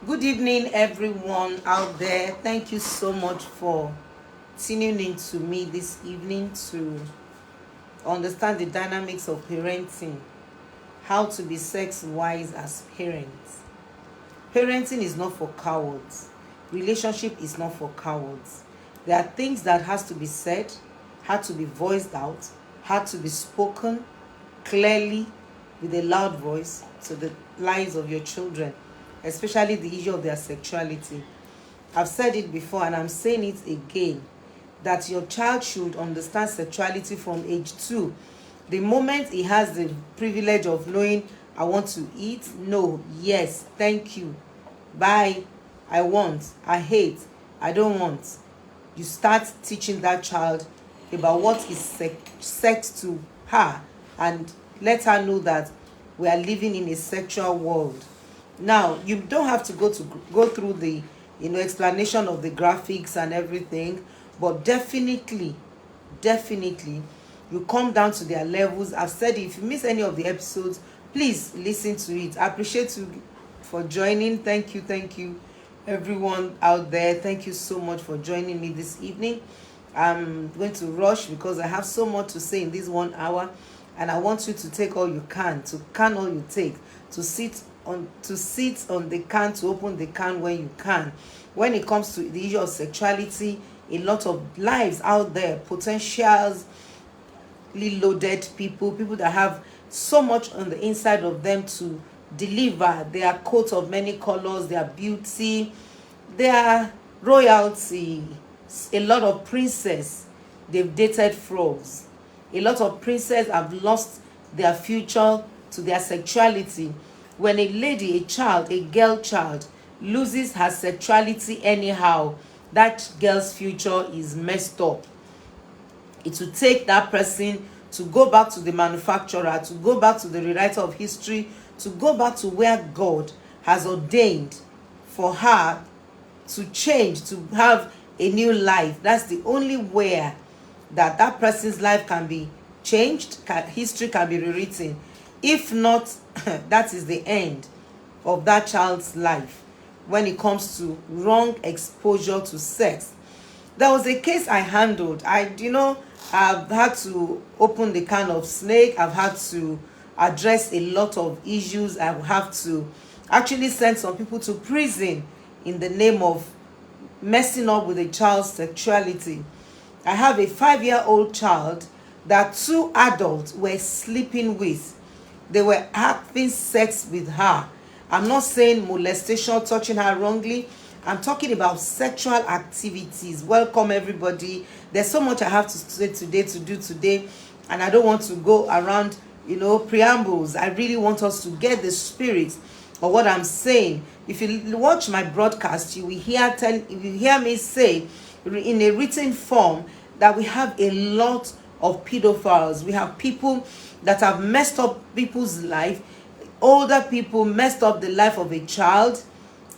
Good evening, everyone out there. Thank you so much for tuning in to me this evening to understand the dynamics of parenting, how to be sex wise as parents. Parenting is not for cowards. Relationship is not for cowards. There are things that has to be said, had to be voiced out, had to be spoken clearly with a loud voice to the lives of your children, especially the issue of their sexuality. I've said it before and I'm saying it again, that your child should understand sexuality from age 2. The moment he has the privilege of knowing, I want to eat, no, yes, thank you, bye, I want, I hate, I don't want, you start teaching that child about what is sex to her, and let her know that we are living in a sexual world. Now, you don't have to go through the explanation of the graphics and everything, but definitely you come down to their levels. I've said, if you miss any of the episodes, please listen to it. I appreciate you for joining. Thank you everyone out there. Thank you so much for joining me this evening. I'm going to rush because I have so much to say in this 1 hour, and I want you to take all you can, to can all you take, to sit on the can, to open the can when you can. When it comes to the issue of sexuality, a lot of lives out there, potentials loaded people that have so much on the inside of them to deliver their coat of many colors, their beauty, their royalty. A lot of princes, they've dated frogs. A lot of princes have lost their future to their sexuality. When a lady, a child, a girl child loses her sexuality anyhow, that girl's future is messed up. It will take that person to go back to the manufacturer, to go back to the rewriter of history, to go back to where God has ordained for her to change, to have a new life. That's the only way that person's life can be changed, history can be rewritten. If not, that is the end of that child's life when it comes to wrong exposure to sex. There was a case I handled. I've had to open the can of snake. I've had to address a lot of issues. I have to actually send some people to prison in the name of messing up with a child's sexuality. I have a 5-year-old child that 2 adults were sleeping with. They were having sex with her. I'm not saying molestation, touching her wrongly. I'm talking about sexual activities. Welcome, everybody. There's so much I have to say today, and I don't want to go around, preambles. I really want us to get the spirit of what I'm saying. If you watch my broadcast, you will hear me say in a written form that we have a lot of pedophiles. We have people that have messed up people's life. Older people messed up the life of a child,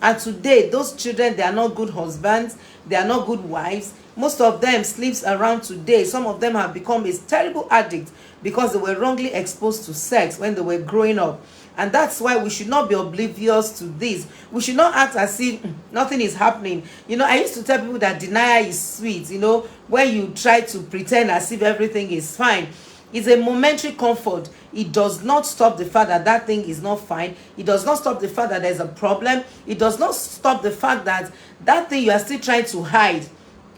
and today those children, they are not good husbands, they are not good wives. Most of them sleeps around today. Some of them have become a terrible addict because they were wrongly exposed to sex when they were growing up. And that's why we should not be oblivious to this. We should not act as if nothing is happening. I used to tell people that denial is sweet. When you try to pretend as if everything is fine, it's a momentary comfort. It does not stop the fact that that thing is not fine. It does not stop the fact that there's a problem. It does not stop the fact that that thing you are still trying to hide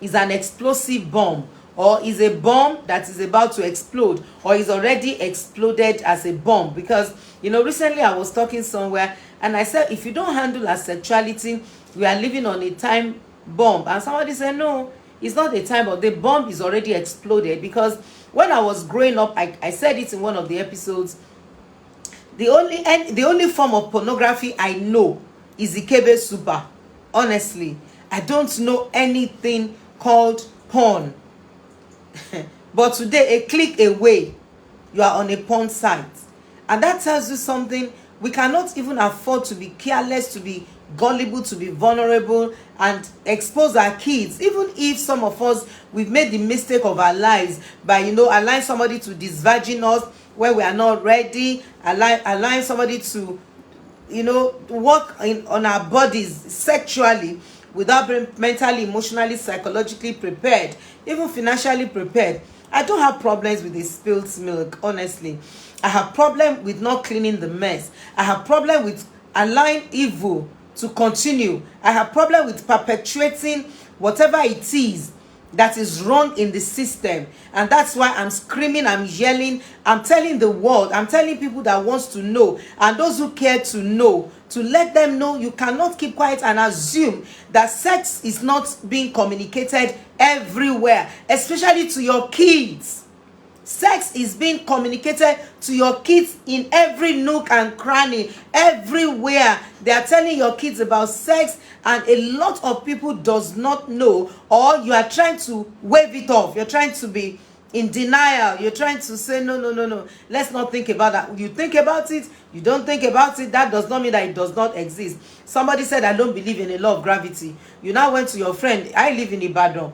is an explosive bomb, or is a bomb that is about to explode, or is already exploded as a bomb. Because recently I was talking somewhere and I said, if you don't handle our sexuality, we are living on a time bomb. And somebody said, no, it's not a time bomb. The bomb is already exploded. Because when I was growing up, I said it in one of the episodes, the only form of pornography I know is Ikebe Super. Honestly, I don't know anything called porn. But today, a click away, you are on a porn site. And that tells you something. We cannot even afford to be careless, to be gullible, to be vulnerable, and expose our kids. Even if some of us, we've made the mistake of our lives by allowing somebody to disvirgin us when we are not ready, allowing somebody to work on our bodies sexually without being mentally, emotionally, psychologically prepared, even financially prepared. I don't have problems with the spilled milk, honestly. I have problem with not cleaning the mess. I have problem with allowing evil to continue. I have problem with perpetuating whatever it is that is wrong in the system. And that's why I'm screaming, I'm yelling, I'm telling the world, I'm telling people that wants to know and those who care to know, to let them know you cannot keep quiet and assume that sex is not being communicated everywhere, especially to your kids. Sex is being communicated to your kids in every nook and cranny, everywhere. They are telling your kids about sex, and a lot of people does not know, or you are trying to wave it off. You're trying to be in denial. You're trying to say, no. Let's not think about that. You think about it, you don't think about it. That does not mean that it does not exist. Somebody said, I don't believe in a law of gravity. You now went to your friend. I live in Ibadan.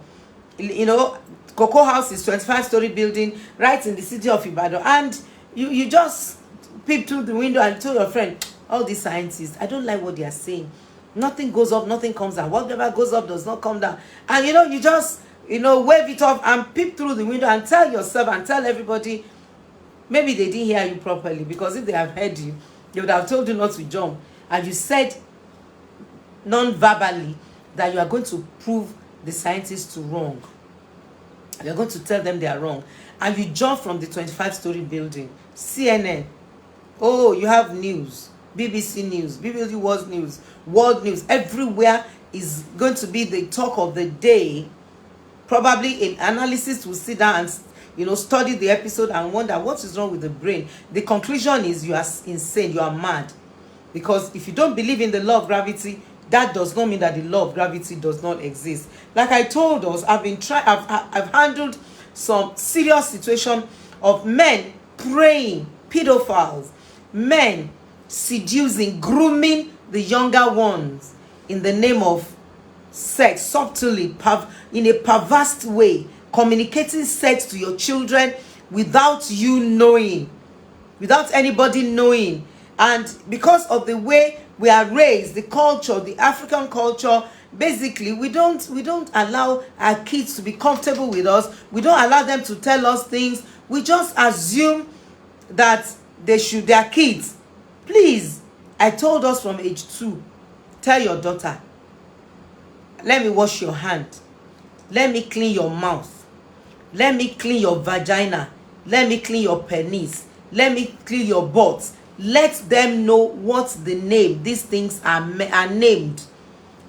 Cocoa House is 25-story building right in the city of Ibadan, and you just peep through the window and tell your friend, all these scientists, I don't like what they are saying. Nothing goes up, nothing comes down. Whatever goes up does not come down. And you just wave it off and peep through the window and tell yourself and tell everybody. Maybe they didn't hear you properly, because if they have heard you, they would have told you not to jump. And you said non-verbally that you are going to prove the scientists wrong. You're going to tell them they are wrong. And you jump from the 25-story building. CNN. Oh, you have news. BBC News. BBC World News. Everywhere is going to be the talk of the day. Probably an analyst will sit down and study the episode and wonder what is wrong with the brain. The conclusion is you are insane. You are mad. Because if you don't believe in the law of gravity, that does not mean that the law of gravity does not exist. Like I told us, I've handled some serious situation of men praying, pedophiles, men seducing, grooming the younger ones in the name of sex, subtly, in a perverse way, communicating sex to your children without you knowing, without anybody knowing. And because of the way we are raised, the culture, the African culture, basically we don't allow our kids to be comfortable with us. We don't allow them to tell us things. We just assume that their kids. Please, I told us from age 2, tell your daughter, let me wash your hand, let me clean your mouth, let me clean your vagina, let me clean your penis, let me clean your butt. Let them know what the name these things are named.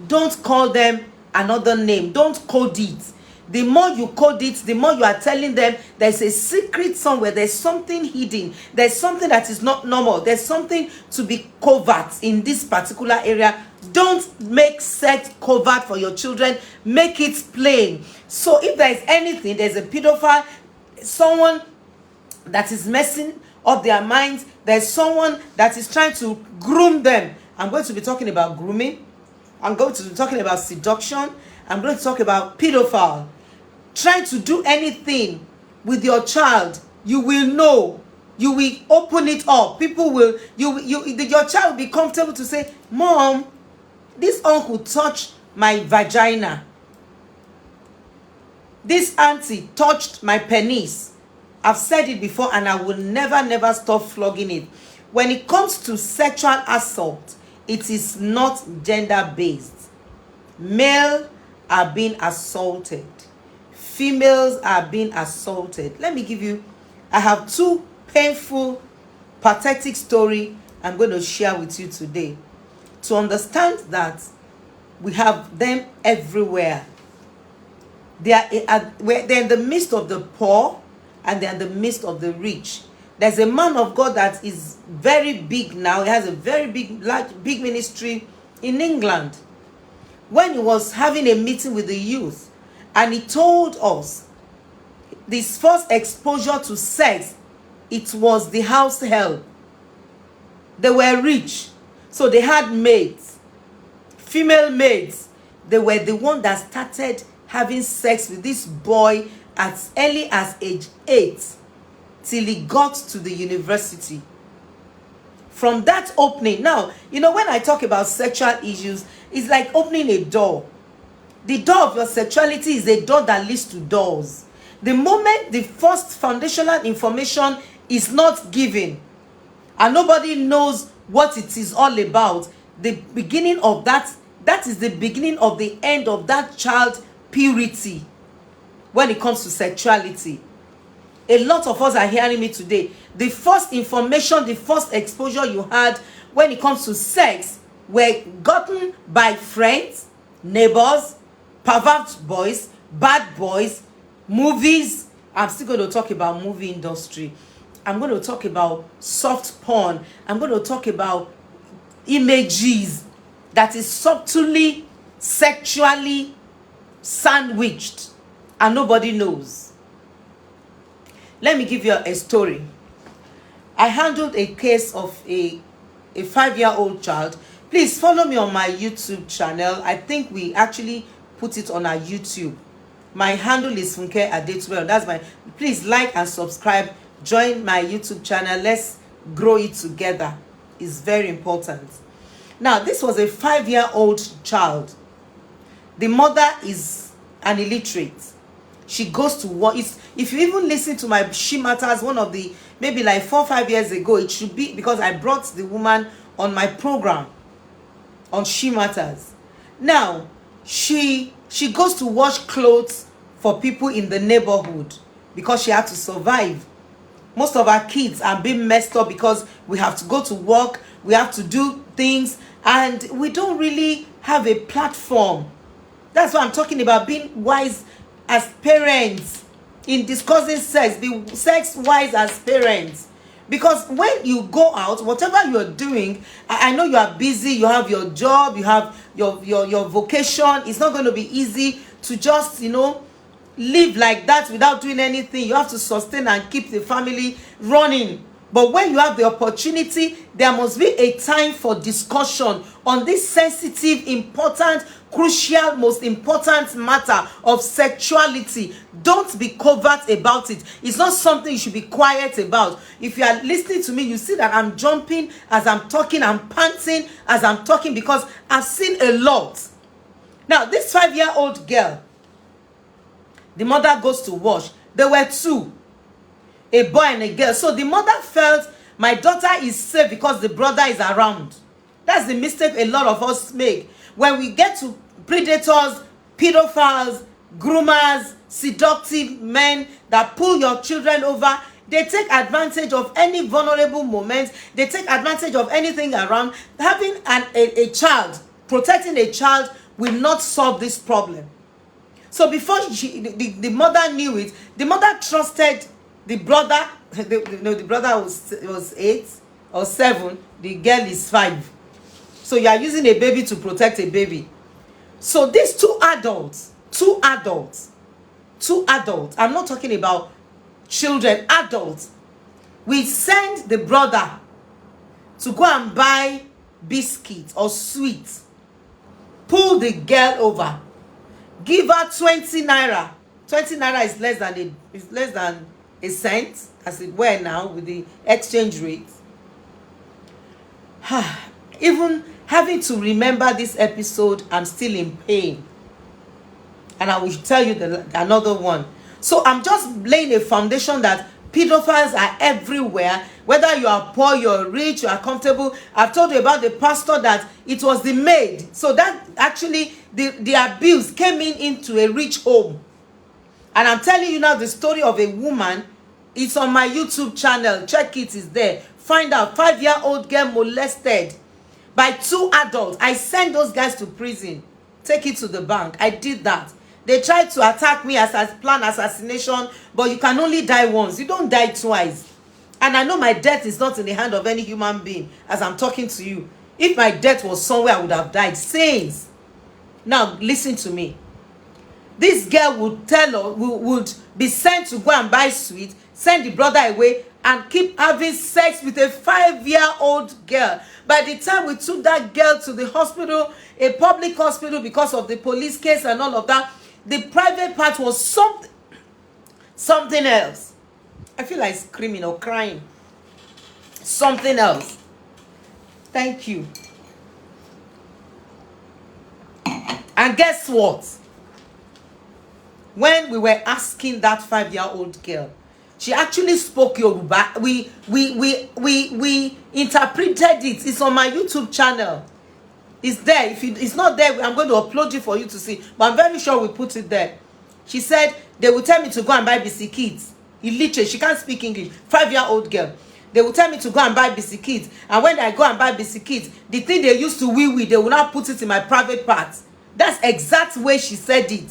Don't call them another name. Don't code it. The more you code it, the more you are telling them there's a secret somewhere. There's something hidden. There's something that is not normal. There's something to be covert in this particular area. Don't make sex covert for your children. Make it plain. So if there is anything, there's a pedophile, someone that is messing up their minds, there's someone that is trying to groom them. I'm going to be talking about grooming. I'm going to be talking about seduction. I'm going to talk about pedophile. Trying to do anything with your child, you will know. You will open it up. People will, your child will be comfortable to say, Mom, this uncle touched my vagina. This auntie touched my penis. I've said it before and I will never stop flogging it. When it comes to sexual assault, it is not gender-based. Male are being assaulted. Females are being assaulted. Let me give you, I have 2 painful, pathetic stories I'm going to share with you today. To understand that we have them everywhere. They're in the midst of the poor, and they're in the midst of the rich. There's a man of God that is very big now. He has a very big ministry in England. When he was having a meeting with the youth, and he told us this first exposure to sex, it was the house help. They were rich, so they had maids, female maids. They were the one that started having sex with this boy as early as age 8 till he got to the university. From that opening, now, you know, when I talk about sexual issues, it's like opening a door. The door of your sexuality is a door that leads to doors. The moment the first foundational information is not given and nobody knows what it is all about, the beginning of that is the beginning of the end of that child purity when it comes to sexuality. A lot of us are hearing me today. The first information, the first exposure you had when it comes to sex were gotten by friends, neighbors, pervert boys, bad boys, movies. I'm still going to talk about movie industry. I'm going to talk about soft porn. I'm going to talk about images that is subtly sexually sandwiched and nobody knows. Let me give you a story. I handled a case of a 5-year-old child. Please follow me on my YouTube channel. I think we actually put it on our YouTube. My handle is funkeadetuberu. That's my. Please like and subscribe. Join my YouTube channel. Let's grow it together. It's very important. Now, this was a 5-year-old child. The mother is an illiterate. She goes to work. If you even listen to my She Matters, one of the, maybe like 4 or 5 years ago, it should be, because I brought the woman on my program on She Matters. Now, she goes to wash clothes for people in the neighborhood because she had to survive. Most of our kids are being messed up because we have to go to work, we have to do things, and we don't really have a platform. That's why I'm talking about being wise as parents in discussing sex. Be sex wise as parents, because when you go out, whatever you're doing, I know you are busy, you have your job, you have your vocation. It's not going to be easy to just, you know, live like that without doing anything. You have to sustain and keep the family running. But when you have the opportunity, there must be a time for discussion on this sensitive, important, crucial, most important matter of sexuality. Don't be covert about it. It's not something you should be quiet about. If you are listening to me, you see that I'm jumping as I'm talking, I'm panting as I'm talking, because I've seen a lot. Now, this 5-year-old girl, the mother goes to wash. There were two, a boy and a girl. So the mother felt, my daughter is safe because the brother is around. That's the mistake a lot of us make. When we get to predators, pedophiles, groomers, seductive men that pull your children over, they take advantage of any vulnerable moment. They take advantage of anything around. Having a child, protecting a child will not solve this problem. So before the mother knew it, the mother trusted the brother. The brother was 8 or 7. The girl is 5. So you are using a baby to protect a baby. So these two adults, I'm not talking about children, adults, we send the brother to go and buy biscuits or sweets, pull the girl over, give her 20 naira. 20 naira is less than a cent, as it were now with the exchange rate. Even having to remember this episode, I'm still in pain. And I will tell you another one. So I'm just laying a foundation that pedophiles are everywhere. Whether you are poor, you're rich, you are comfortable. I've told you about the pastor that it was the maid. So that actually, the abuse came into a rich home. And I'm telling you now the story of a woman. It's on my YouTube channel. Check it, it's there. Find out. 5-year-old girl molested by 2 adults. I sent those guys to prison. Take it to the bank. I did that. They tried to attack me as planned assassination, but you can only die once. You don't die twice. And I know my death is not in the hand of any human being as I'm talking to you. If my death was somewhere, I would have died. Saints. Now, listen to me. This girl would be sent to go and buy sweets, send the brother away, and keep having sex with a 5-year-old girl. By the time we took that girl to the hospital, a public hospital, because of the police case and all of that, the private part was something else. I feel like screaming or crying. Something else. Thank you. And guess what? When we were asking that 5-year-old girl, she actually spoke Yoruba. We interpreted it. It's on my YouTube channel. It's there. If it's not there, I'm going to upload it for you to see. But I'm very sure we put it there. She said they will tell me to go and buy biscuits. Illiterate. She can't speak English. 5-year-old girl. They will tell me to go and buy biscuits. And when I go and buy biscuits, the thing they used to wee, they will not put it in my private parts. That's exact way she said it.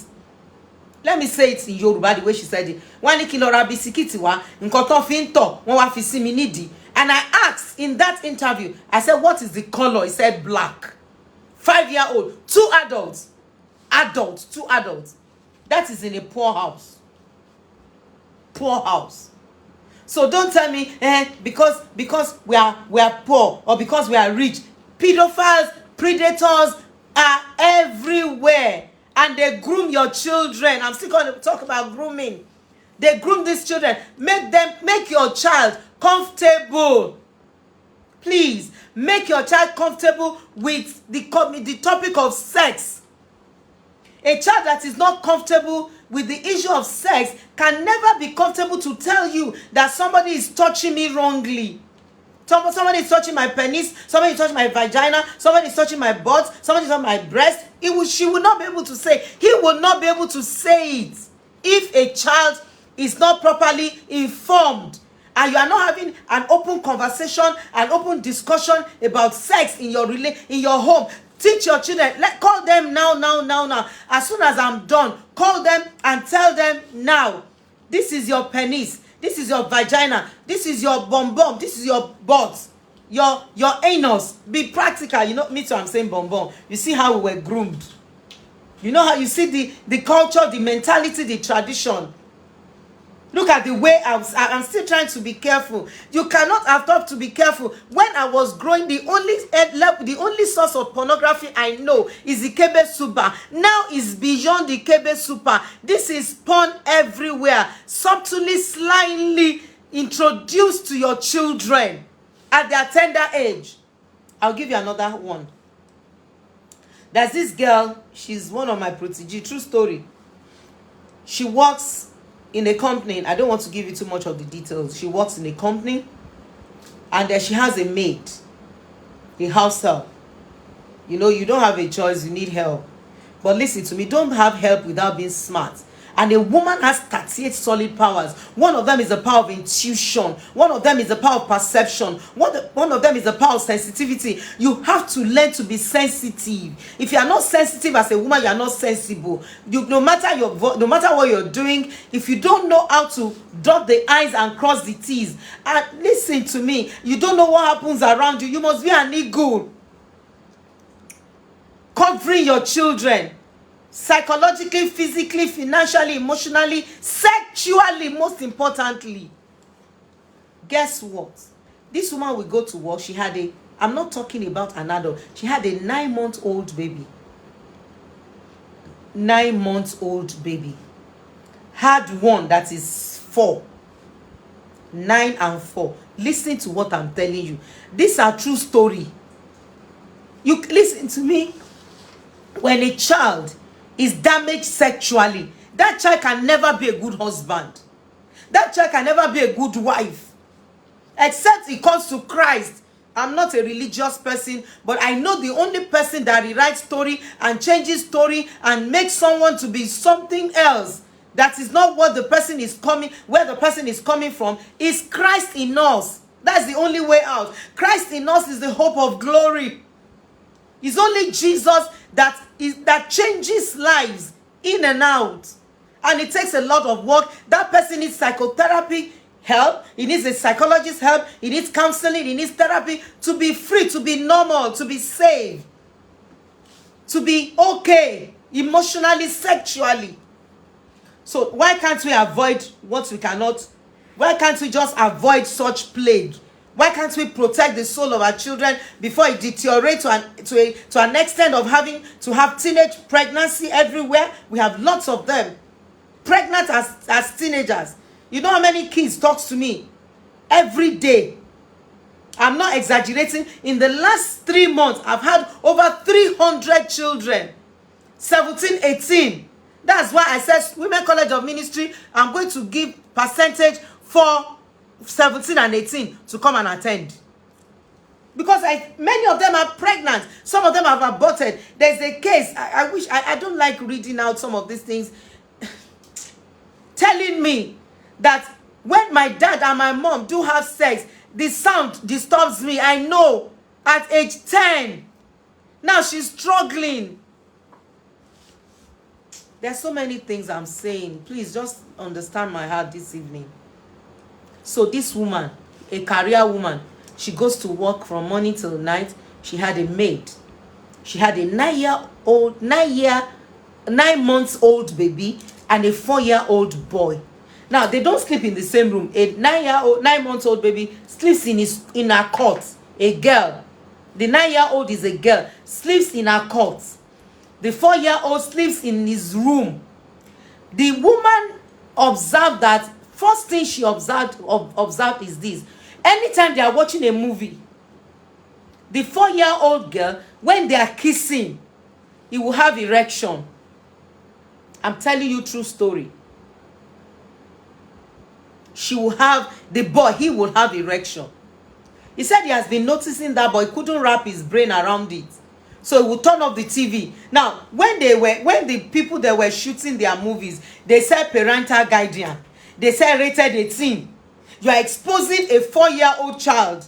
Let me say it in Yoruba the way she said it. Wọ́n ní kí lọ ra bisikíìtì wá, nǹkan tó fi ń tọ̀, wọ́n wá fi sí mi nídìí. And I asked in that interview, I said, what is the color? He said black. 5-year-old, 2 adults. Adults, 2 adults. That is in a poor house. Poor house. So don't tell me, because we are poor or because we are rich. Pedophiles, predators are everywhere. And they groom your children. I'm still going to talk about grooming. They groom these children. Make your child comfortable. Please, make your child comfortable with the topic of sex. A child that is not comfortable with the issue of sex can never be comfortable to tell you that somebody is touching me wrongly. Somebody is touching my penis, somebody is touching my vagina, somebody is touching my butt, somebody is touching my breast. She will not be able to say. He will not be able to say it. If a child is not properly informed and you are not having an open conversation, an open discussion about sex in your home, teach your children. Call them now. As soon as I'm done, call them and tell them now. This is your penis. This is your vagina. This is your bum bum. This is your butt. Your anus. Be practical. You know, me too, I'm saying bum bum. You see how we were groomed. You know how you see the culture, the mentality, the tradition. Look at the way I'm still trying to be careful. You cannot afford to be careful. When I was growing, the only source of pornography I know is the Kebe Super. Now it's beyond the Kebe Super. This is porn everywhere. Subtly, slyly introduced to your children at their tender age. I'll give you another one. There's this girl. She's one of my protege. True story. She works in a company. I don't want to give you too much of the details. She works in a company and then she has a maid, a house help. You know, you don't have a choice, you need help. But listen to me, don't have help without being smart. And a woman has 38 solid powers. One of them is the power of intuition. One of them is the power of perception. One of them is the power of sensitivity. You have to learn to be sensitive. If you are not sensitive as a woman, you are not sensible. No matter what you're doing, if you don't know how to dot the I's and cross the T's, and listen to me, you don't know what happens around you, you must be an eagle. Covering your children. Psychologically, physically, financially, emotionally, sexually, most importantly. Guess what? This woman will go to work. She had I'm not talking about an adult. She had a 9-month-old baby. 9-month-old baby. Had one that is 4. 9 and 4. Listen to what I'm telling you. These are true story. You listen to me. When a child is damaged sexually, that child can never be a good husband. That child can never be a good wife. Except he comes to Christ. I'm not a religious person, but I know the only person that rewrites story and changes story and makes someone to be something else that is not what the person is coming, where the person is coming from, is Christ in us. That's the only way out. Christ in us is the hope of glory. It's only Jesus that changes lives in and out. And it takes a lot of work. That person needs psychotherapy help. He needs a psychologist help. He needs counseling. He needs therapy to be free, to be normal, to be safe, to be okay emotionally, sexually. So why can't we avoid what we cannot? Why can't we just avoid such plague? Why can't we protect the soul of our children before it deteriorates to an extent of having to have teenage pregnancy everywhere? We have lots of them. Pregnant as teenagers. You know how many kids talk to me every day? I'm not exaggerating. In the last 3 months, I've had over 300 children. 17, 18. That's why I said Women College of Ministry, I'm going to give percentage for 17 and 18 to come and attend. Because many of them are pregnant. Some of them have aborted. There's a case. I don't like reading out some of these things. Telling me that when my dad and my mom do have sex, the sound disturbs me. I know. At age 10. Now she's struggling. There's so many things I'm saying. Please just understand my heart this evening. So this woman, a career woman, she goes to work from morning till night. She had a maid. She had a 9-month-old baby and a 4-year-old boy. Now they don't sleep in the same room. A 9-month-old baby sleeps in her cot. A girl. The 9-year-old is a girl. Sleeps in her cot. The 4-year-old sleeps in his room. The woman observed that. First thing she observed is this. Anytime they are watching a movie, the 4-year-old girl, when they are kissing, he will have erection. I'm telling you true story. He will have erection. He said he has been noticing that, but he couldn't wrap his brain around it. So he would turn off the TV. Now, when the people that were shooting their movies, they said parental guardian. They said rated 18. You are exposing a 4-year-old child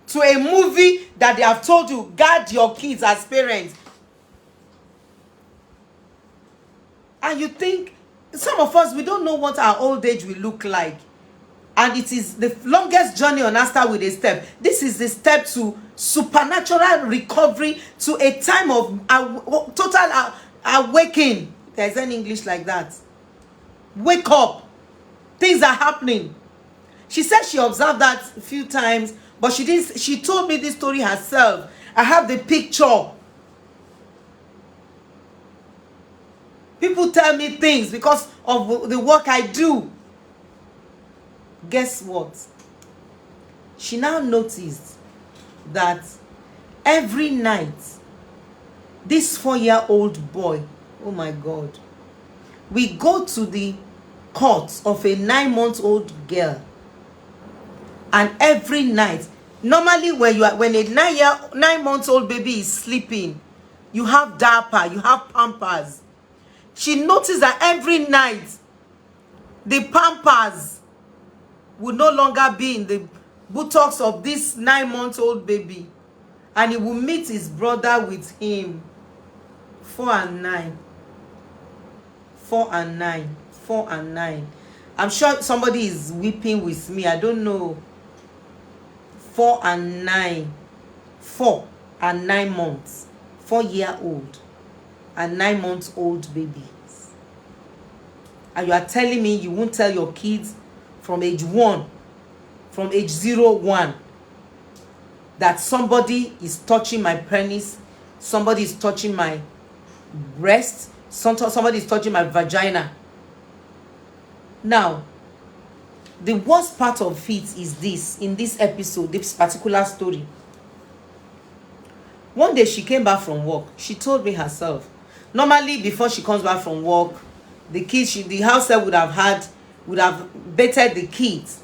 to a movie that they have told you, guard your kids as parents. And you think, some of us, we don't know what our old age will look like. And it is the longest journey on us start with a step. This is the step to supernatural recovery, to a time of total awakening. There's an English like that. Wake up. Things are happening. She said she observed that a few times, but she told me this story herself. I have the picture. People tell me things because of the work I do. Guess what? She now noticed that every night, this 4-year-old boy, oh my God, we go to the court of a 9-month-old girl, and every night, normally when a 9-month-old baby is sleeping, you have diaper, you have pampers. She noticed that every night the pampers would no longer be in the buttocks of this 9-month-old baby, and he will meet his brother with him. 4 and 9. 4 and 9. 4 and 9. I'm sure somebody is weeping with me. I don't know. 4 and 9. 4 and 9 months. 4-year-old and 9-month-old babies. And you are telling me you won't tell your kids from age 1, from age 0-1, that somebody is touching my penis, somebody is touching my breast, somebody is touching my vagina. Now, the worst part of it is this, in this episode, this particular story. One day she came back from work. She told me herself, normally before she comes back from work, the house help would have bathed the kids.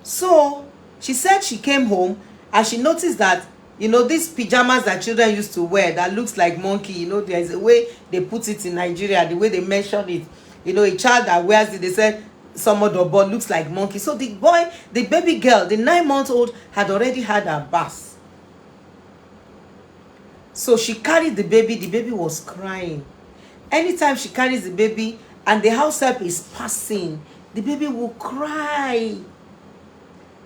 So she said she came home and she noticed that, these pajamas that children used to wear that looks like monkey, there's a way they put it in Nigeria, the way they mention it. A child that wears it, they said some other boy looks like monkey. So the baby girl, the 9-month-old, had already had her bath. So she carried the baby was crying. Anytime she carries the baby and the house help is passing, the baby will cry.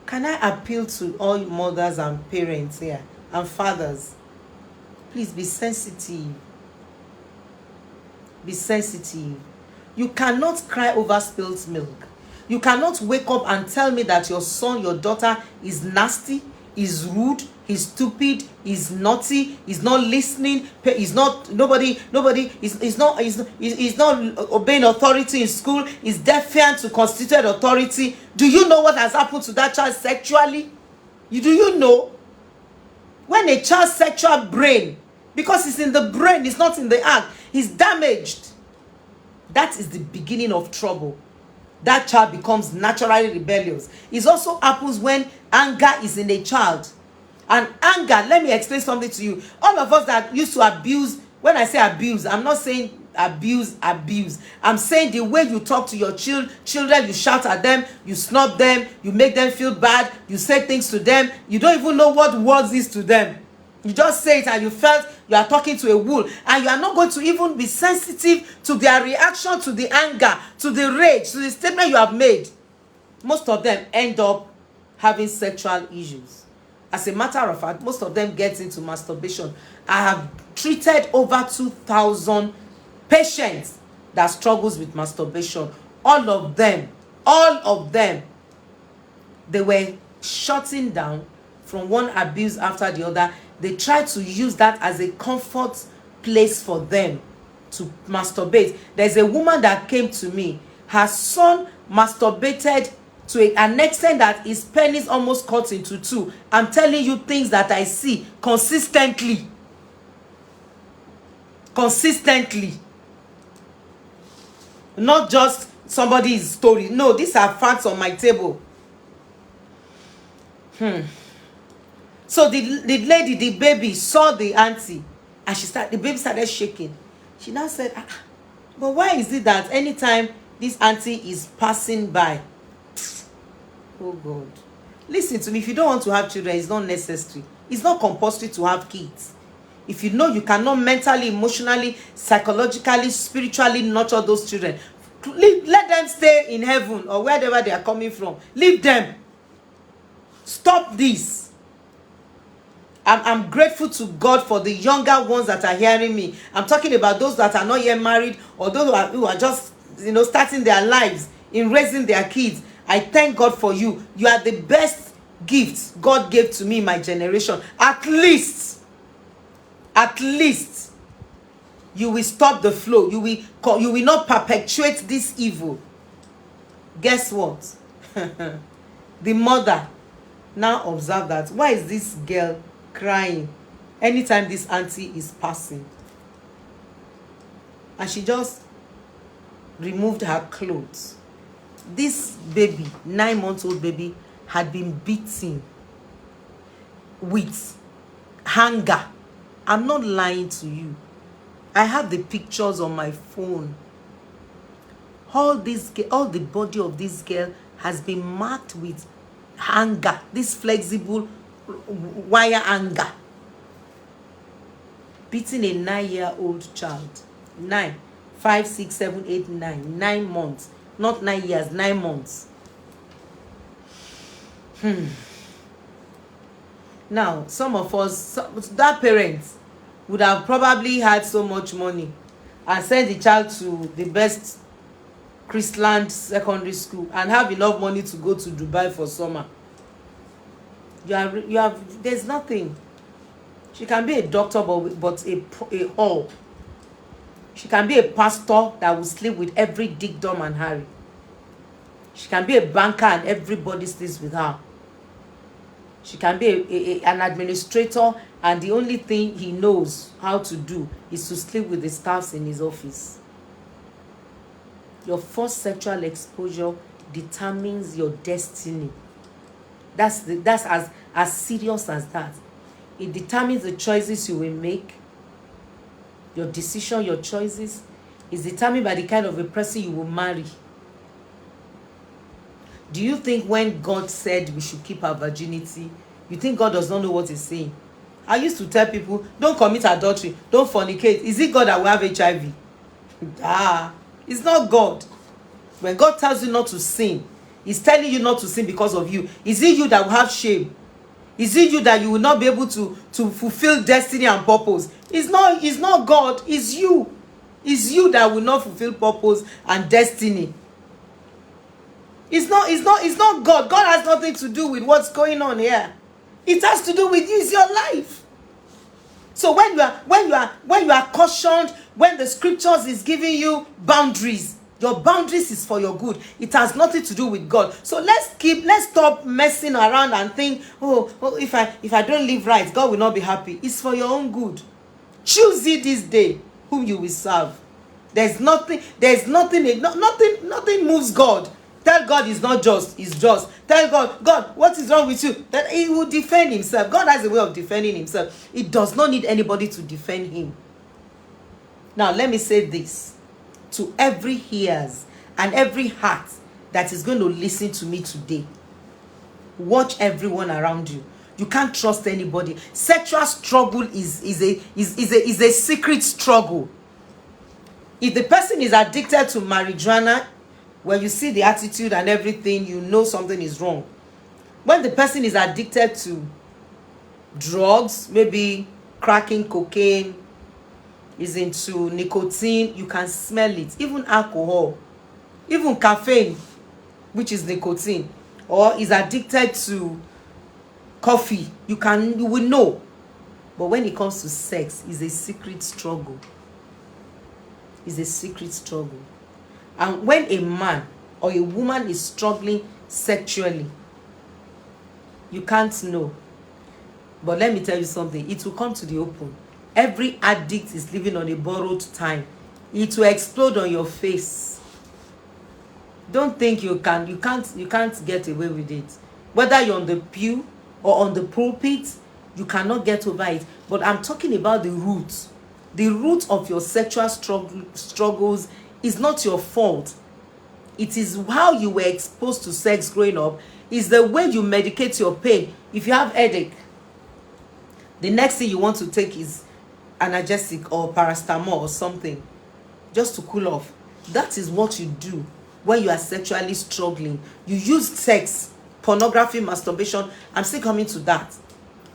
Can I appeal to all mothers and parents here and fathers? Please be sensitive. Be sensitive. You cannot cry over spilled milk. You cannot wake up and tell me that your son, your daughter is nasty, is rude, he's stupid, he's naughty, he's not listening, he's not obeying authority in school, he's defiant to constituted authority. Do you know what has happened to that child sexually? Do you know? When a child's sexual brain, because it's in the brain, it's not in the act, is damaged, that is the beginning of trouble. That child becomes naturally rebellious. It also happens when anger is in a child. And anger, let me explain something to you. All of us that used to abuse, when I say abuse, I'm not saying abuse. I'm saying the way you talk to your children, you shout at them, you snub them, you make them feel bad, you say things to them, you don't even know what words is to them. You just say it and you felt you are talking to a wool, and you are not going to even be sensitive to their reaction, to the anger, to the rage, to the statement you have made. Most of them end up having sexual issues. As a matter of fact, most of them get into masturbation. I have treated over 2,000 patients that struggles with masturbation. All of them, they were shutting down from one abuse after the other. They tried to use that as a comfort place for them to masturbate. There's a woman that came to me. Her son masturbated to an extent that his penis almost cut into two. I'm telling you things that I see consistently. Not just somebody's story. No, these are facts on my table. So the lady, the baby, saw the auntie, and the baby started shaking. She now said, but why is it that anytime this auntie is passing by? Oh God. Listen to me, if you don't want to have children, it's not necessary. It's not compulsory to have kids. If you know you cannot mentally, emotionally, psychologically, spiritually nurture those children, let them stay in heaven or wherever they are coming from. Leave them. Stop this. I'm grateful to God for the younger ones that are hearing me. I'm talking about those that are not yet married, or those who are just, starting their lives in raising their kids. I thank God for you. You are the best gift God gave to me in my generation. At least you will stop the flow. You will not perpetuate this evil. Guess what? The mother now observe that. Why is this girl crying anytime this auntie is passing? And she just removed her clothes. This baby, 9-month-old baby, had been beaten with anger. I'm not lying to you. I have the pictures on my phone. All the body of this girl has been marked with anger. This flexible wire anger. Beating a 9-year-old child. 9, 5, 6, 7, 8, 9. 9 months. Not 9 years, 9 months. Now, some of us, that parents would have probably had so much money and send the child to the best Chrisland secondary school and have enough money to go to Dubai for summer. There's nothing. She can be a doctor, but a whore. She can be a pastor that will sleep with every Dick, Dumb, and Harry. She can be a banker and everybody sleeps with her. She can be an administrator, and the only thing he knows how to do is to sleep with the staffs in his office. Your first sexual exposure determines your destiny. That's as serious as that. It determines the choices you will make. Your decision, your choices is determined by the kind of a person you will marry. Do you think when God said we should keep our virginity, you think God does not know what he's saying? I used to tell people, don't commit adultery, don't fornicate. Is it God that will have HIV? It's not God. When God tells you not to sin, he's telling you not to sin because of you. Is it you that will have shame? Is it you that you will not be able to fulfill destiny and purpose? It's not God, it's you. It's you that will not fulfill purpose and destiny. It's not God. God has nothing to do with what's going on here. It has to do with you. It's your life. So when you are cautioned, when the scriptures is giving you boundaries, Your boundaries is for your good. It has nothing to do with God. So let's stop messing around and think, oh, if I don't live right, God will not be happy. It's for your own good. Choose it this day whom you will serve. Nothing moves God. Tell God he's not just, he's just. Tell God, what is wrong with you? That he will defend himself. God has a way of defending himself. He does not need anybody to defend him. Now, let me say this to every ears and every heart that is going to listen to me today. Watch everyone around you. You can't trust anybody. Sexual struggle is a secret struggle. If the person is addicted to marijuana, when you see the attitude and everything, you know something is wrong. When the person is addicted to drugs, maybe cracking cocaine, is into nicotine, you can smell it. Even alcohol, even caffeine, which is nicotine, or is addicted to coffee, you will know. But when it comes to sex, it's a secret struggle. It's a secret struggle. And when a man or a woman is struggling sexually, you can't know. But let me tell you something, it will come to the open. Every addict is living on a borrowed time. It will explode on your face. Don't think you can't get away with it. Whether you're on the pew or on the pulpit, you cannot get over it. But I'm talking about the root. The root of your sexual struggles is not your fault. It is how you were exposed to sex growing up. It's the way you medicate your pain. If you have headache, the next thing you want to take is analgesic or paracetamol or something just to cool off. That is what you do when you are sexually struggling. You use sex, pornography, masturbation, I'm still coming to that,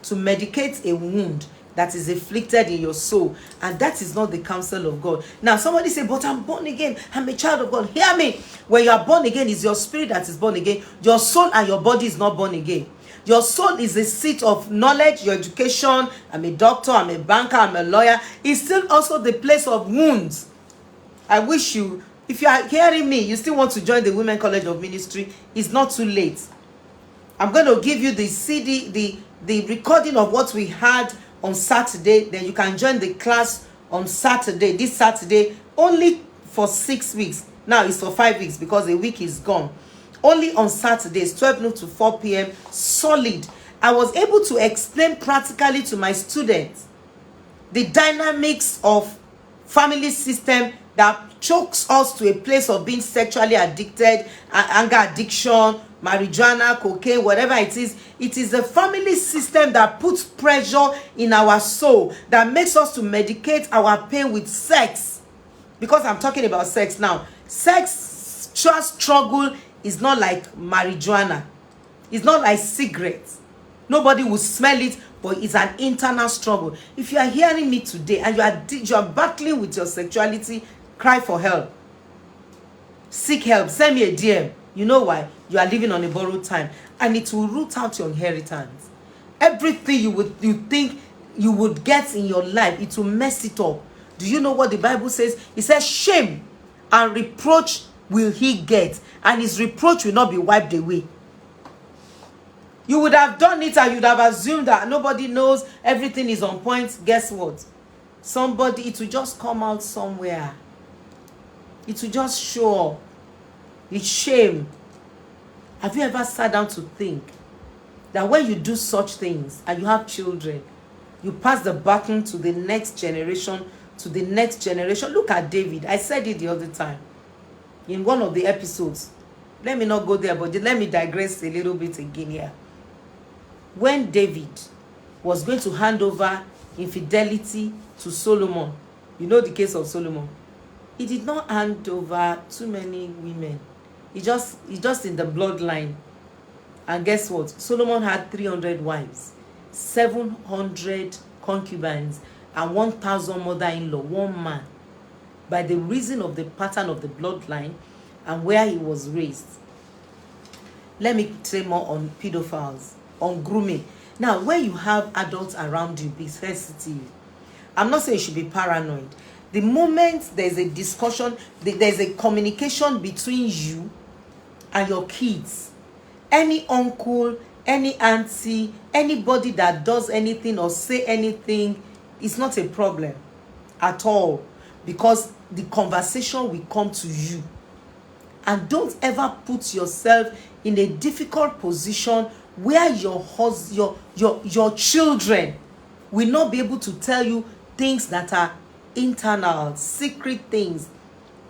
to medicate a wound that is afflicted in your soul. And that is not the counsel of God. Now somebody say, but I'm born again, I'm a child of God. Hear me. When you are born again, it's your spirit that is born again. Your soul and your body is not born again. Your soul is a seat of knowledge, your education. I'm a doctor, I'm a banker, I'm a lawyer. It's still also the place of wounds. I wish you, if you are hearing me, you still want to join the Women College of Ministry, it's not too late. I'm going to give you the CD, the recording of what we had on Saturday. Then you can join the class on Saturday, this Saturday, only for 6 weeks. Now it's for 5 weeks because a week is gone. Only on Saturdays, 12 noon to 4 p.m. Solid. I was able to explain practically to my students the dynamics of family system that chokes us to a place of being sexually addicted, anger addiction, marijuana, cocaine, whatever it is. It is a family system that puts pressure in our soul, that makes us to medicate our pain with sex. Because I'm talking about sex now. Sexual struggle is not like marijuana. It's not like cigarettes. Nobody will smell it, but it's an internal struggle. If you are hearing me today and you are battling with your sexuality, cry for help. Seek help. Send me a DM. You know why? You are living on a borrowed time, and it will root out your inheritance. Everything you think you would get in your life, it will mess it up. Do you know what the Bible says? It says shame and reproach will he get, and his reproach will not be wiped away. You would have done it and you would have assumed that nobody knows, everything is on point. Guess what? It will just come out somewhere. It will just show up. It's shame. Have you ever sat down to think that when you do such things and you have children, you pass the baton to the next generation, Look at David. I said it the other time in one of the episodes. Let me not go there, but let me digress a little bit again here. When David was going to hand over infidelity to Solomon, you know the case of Solomon, he did not hand over too many women. He just in the bloodline. And guess what? Solomon had 300 wives, 700 concubines, and 1,000 mother-in-law, one man, by the reason of the pattern of the bloodline and where he was raised. Let me say more on pedophiles, on grooming. Now, when you have adults around you, be sensitive. I'm not saying you should be paranoid. The moment there's a discussion, there's a communication between you and your kids, any uncle, any auntie, anybody that does anything or say anything, is not a problem at all, because the conversation will come to you. And don't ever put yourself in a difficult position where your children will not be able to tell you things that are internal, secret things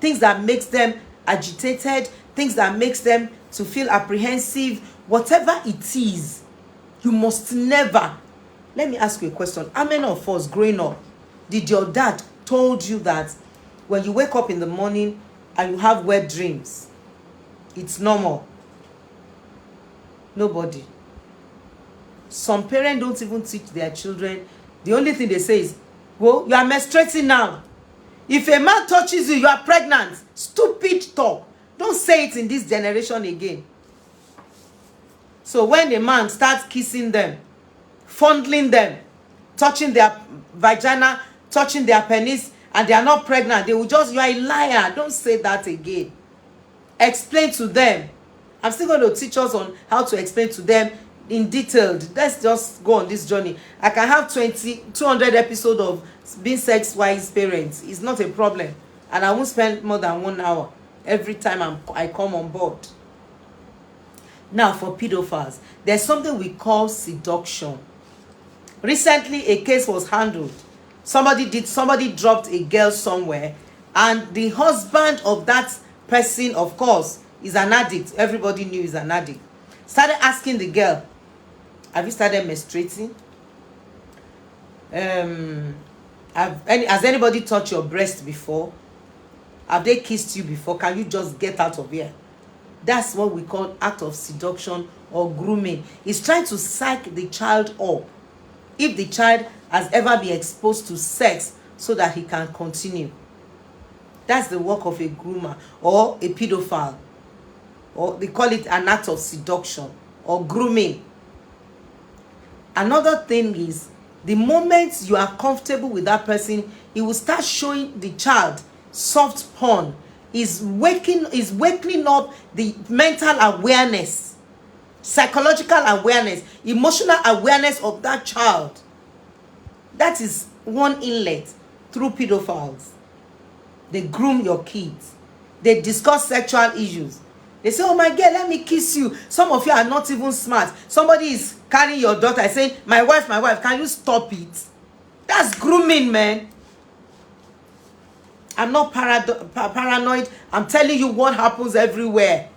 that makes them agitated, things that makes them to feel apprehensive. Whatever it is, you must never. Let me ask you a question. How many of us growing up did your dad told you that when you wake up in the morning and you have wet dreams, it's normal? Nobody. Some parents don't even teach their children. The only thing they say is, well, you are menstruating now. If a man touches you, you are pregnant. Stupid talk. Don't say it in this generation again. So when a man starts kissing them, fondling them, touching their vagina, touching their penis, and they are not pregnant, they will just, you are a liar. Don't say that again. Explain to them. I'm still going to teach us on how to explain to them in detail. Let's just go on this journey. I can have 200 episodes of being sex-wise parents. It's not a problem. And I won't spend more than 1 hour every time I come on board. Now, for pedophiles, there's something we call seduction. Recently, a case was handled. Somebody dropped a girl somewhere, and the husband of that person, of course, is an addict. Everybody knew he's an addict. Started asking the girl, have you started menstruating? Has anybody touched your breast before? Have they kissed you before? Can you just get out of here? That's what we call act of seduction or grooming. It's trying to psych the child up, if the child has ever been exposed to sex, so that he can continue. That's the work of a groomer or a pedophile. Or they call it an act of seduction or grooming. Another thing is, the moment you are comfortable with that person, he will start showing the child soft porn. Is waking up the mental awareness, psychological awareness, emotional awareness of that child. That is one inlet through pedophiles. They groom your kids. They discuss sexual issues. They say, oh my girl, let me kiss you. Some of you are not even smart. Somebody is carrying your daughter saying, my wife, can you stop it? That's grooming, man. I'm not paranoid. I'm telling you what happens everywhere.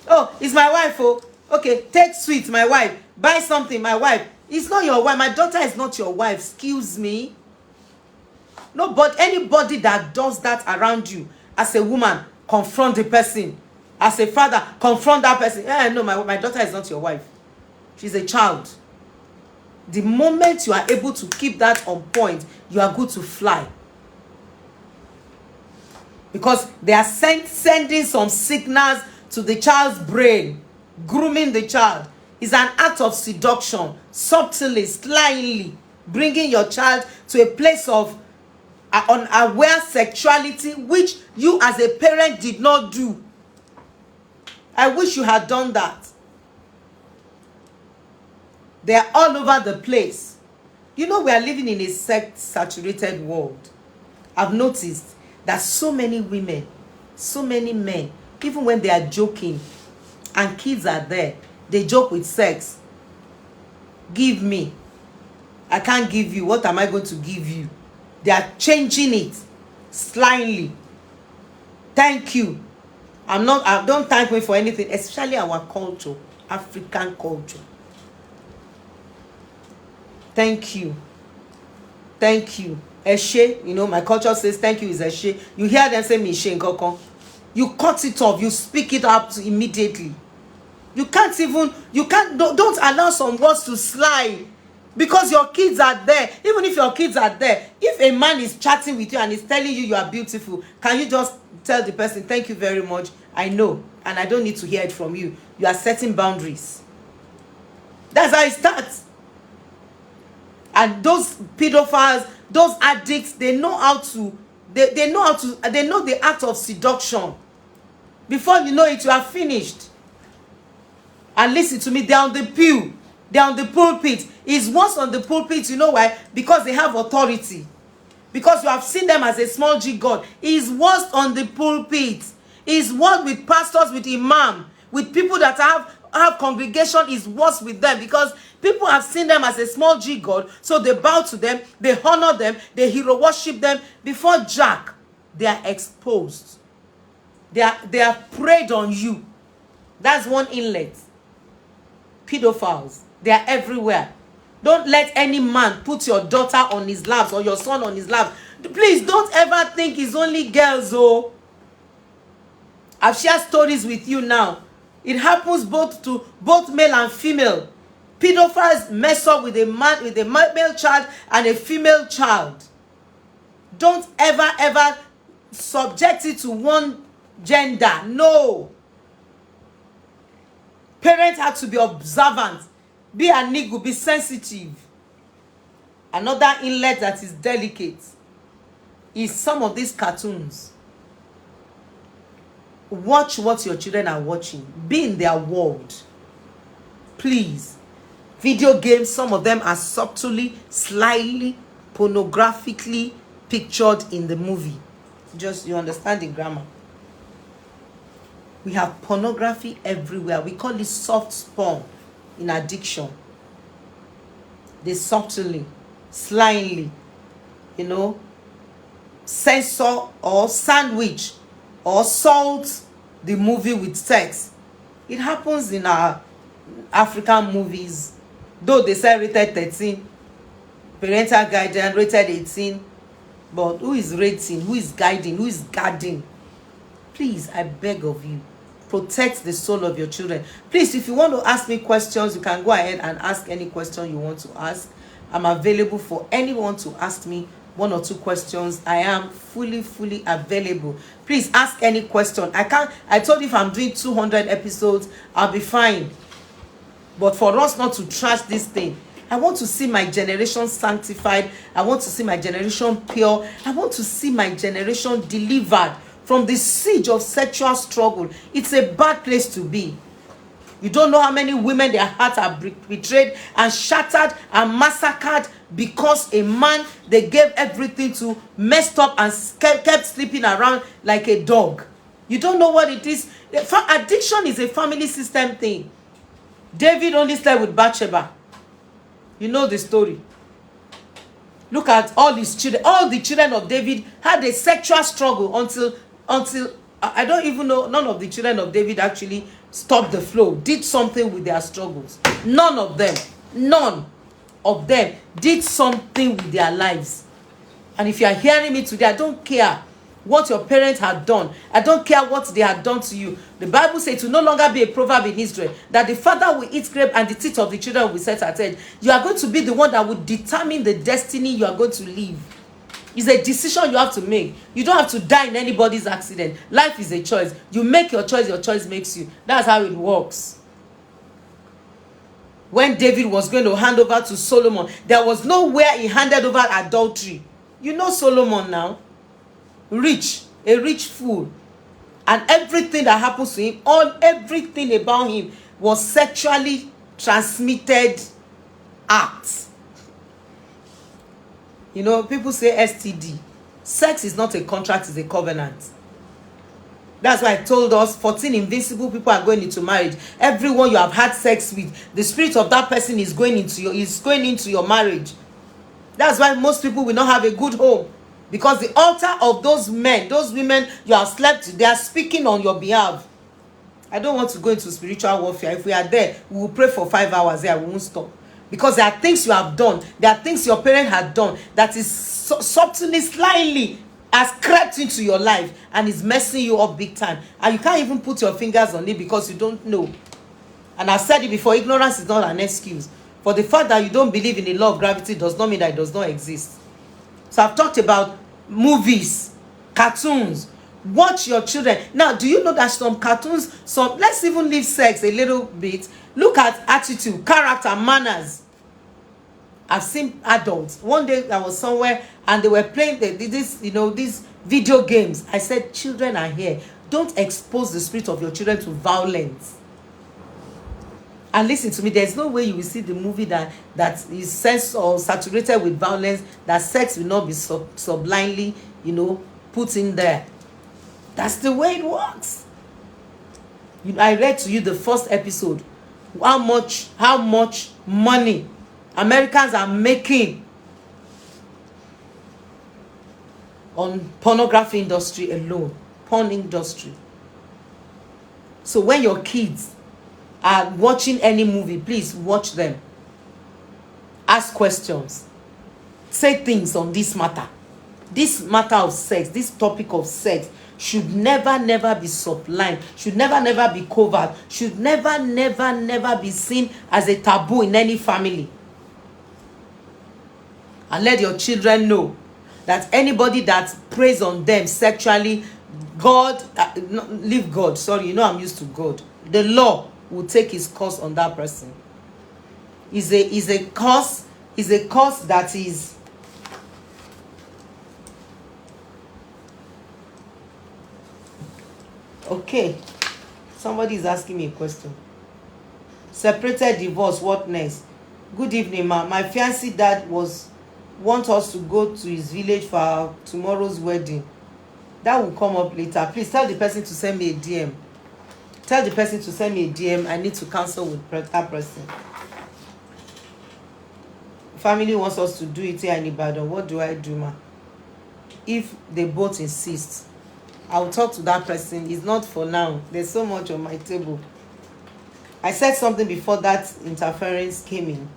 Oh, it's my wife. Oh, okay. Take sweets, my wife. Buy something, my wife. It's not your wife. My daughter is not your wife. Excuse me. No, but anybody that does that around you, as a woman, confront the person. As a father, confront that person. No, my daughter is not your wife. She's a child. The moment you are able to keep that on point, you are good to fly. Because they are sending some signals to the child's brain. Grooming the child is an act of seduction, subtly, slyly bringing your child to a place of unaware sexuality, which you as a parent did not do. I wish you had done that. They are all over the place. You know, we are living in a sex-saturated world. I've noticed that so many women, so many men, even when they are joking and kids are there, they joke with sex. Give me. I can't give you. What am I going to give you? They are changing it slyly. Thank you. Don't thank me for anything, especially our culture, African culture. Thank you. Thank you. Eshe, you know, my culture says thank you is eshe. You hear them say mishe nkoko. You cut it off, you speak it up immediately. Don't allow some words to slide. Because your kids are there. Even if your kids are there, if a man is chatting with you and is telling you you are beautiful, can you just tell the person, thank you very much, I know, and I don't need to hear it from you. You are setting boundaries. That's how it starts. And those pedophiles Those addicts, they know how to, they know the act of seduction. Before you know it, you are finished. And listen to me, they're on the pew, they're on the pulpit. It's worse on the pulpit, you know why? Because they have authority. Because you have seen them as a small g god. It's worse on the pulpit. It's worse with pastors, with imam, with people that have congregation. Is worse with them, because people have seen them as a small g god, so they bow to them, they honor them, they hero worship them. Before Jack, they are exposed. They are preyed on you. That's one inlet. Pedophiles, they are everywhere. Don't let any man put your daughter on his laps or your son on his lap. Please don't ever think it's only girls. Oh, I've shared stories with you now. It happens both male and female. Pedophiles mess up with a male child and a female child. Don't ever subject it to one gender. No. Parents have to be observant. Be an eagle, be sensitive. Another inlet that is delicate is some of these cartoons. Watch what your children are watching. Be in their world. Please. Video games, some of them are subtly, slightly, pornographically pictured in the movie. Just, you understand the grammar. We have pornography everywhere. We call it soft porn in addiction. They subtly, slyly, censor or sandwich or salt the movie with sex. It happens in our African movies. Though they say rated 13, parental guidance rated 18, but who is rating? Who is guiding? Who is guarding? Please, I beg of you, protect the soul of your children. Please, if you want to ask me questions, you can go ahead and ask any question you want to ask. I'm available for anyone to ask me 1 or 2 questions. I am fully available. Please ask any question. I told you, if I'm doing 200 episodes, I'll be fine. But for us not to trash this thing, I want to see my generation sanctified. I want to see my generation pure. I want to see my generation delivered from the siege of sexual struggle. It's a bad place to be. You don't know how many women their hearts are betrayed and shattered and massacred because a man they gave everything to messed up and kept sleeping around like a dog. You don't know what it is. Addiction is a family system thing. David only slept with Bathsheba. You know the story. Look at all his children. All the children of David had a sexual struggle until I don't even know. None of the children of David actually stopped the flow, did something with their struggles. None of them did something with their lives. And if you are hearing me today, I don't care what your parents had done. I don't care what they had done to you. The Bible says to no longer be a proverb in Israel that the father will eat grape and the teeth of the children will set at edge. You are going to be the one that will determine the destiny you are going to live. It's a decision you have to make. You don't have to die in anybody's accident. Life is a choice. You make your choice makes you. That's how it works. When David was going to hand over to Solomon, there was nowhere he handed over adultery. You know Solomon now. Rich, a rich fool. And everything that happens to him, everything about him was sexually transmitted acts. You know, people say STD. Sex is not a contract, it's a covenant. That's why I told us 14 invincible people are going into marriage. Everyone you have had sex with, the spirit of that person is going into your marriage. That's why most people will not have a good home. Because the altar of those men, those women you have slept with, they are speaking on your behalf. I don't want to go into spiritual warfare. If we are there, we will pray for 5 hours there. We won't stop. Because there are things you have done. There are things your parent had done that is subtly, slyly has crept into your life and is messing you up big time. And you can't even put your fingers on it because you don't know. And I've said it before, ignorance is not an excuse. For the fact that you don't believe in the law of gravity does not mean that it does not exist. So I've talked about movies, cartoons. Watch your children. Now, do you know that some cartoons, let's even leave sex a little bit. Look at attitude, character, manners. I've seen adults. One day I was somewhere and they were playing these video games. I said, children are here. Don't expose the spirit of your children to violence. And listen to me, there's no way you will see the movie that is sense or saturated with violence, that sex will not be sublimely, put in there. That's the way it works. I read to you the first episode. How much money Americans are making on pornography industry alone. Porn industry. So when your kids are watching any movie, please watch them. Ask questions. Say things on this matter. This matter of sex, this topic of sex should never be sublime, should never be covered, should never be seen as a taboo in any family. And let your children know that anybody that preys on them sexually, God, leave God, sorry, I'm used to God. The law will take his course on that person. Is a course that is okay. Somebody is asking me a question. Separated, divorce, what next? Good evening, ma. My fiancé dad want us to go to his village for our tomorrow's wedding. That will come up later. Please tell the person to send me a DM. Tell the person to send me a DM. I need to counsel with that person. Family wants us to do it here in Ibadan. What do I do, ma? If they both insist, I'll talk to that person. It's not for now. There's so much on my table. I said something before that interference came in.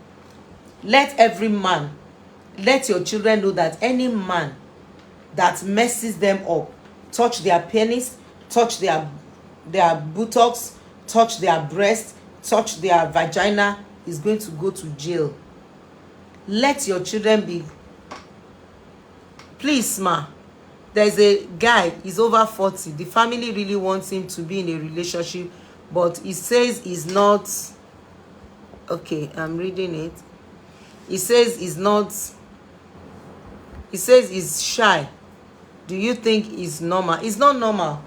Let every man, let your children know that any man that messes them up, touch their penis, touch their buttocks, touch their breast, touch their vagina, is going to go to jail. Let your children be. Please, ma. There's a guy, he's over 40. The family really wants him to be in a relationship, but he says he's not. Okay, I'm reading it. He says he's not. He says he's shy. Do you think it's normal? It's not normal.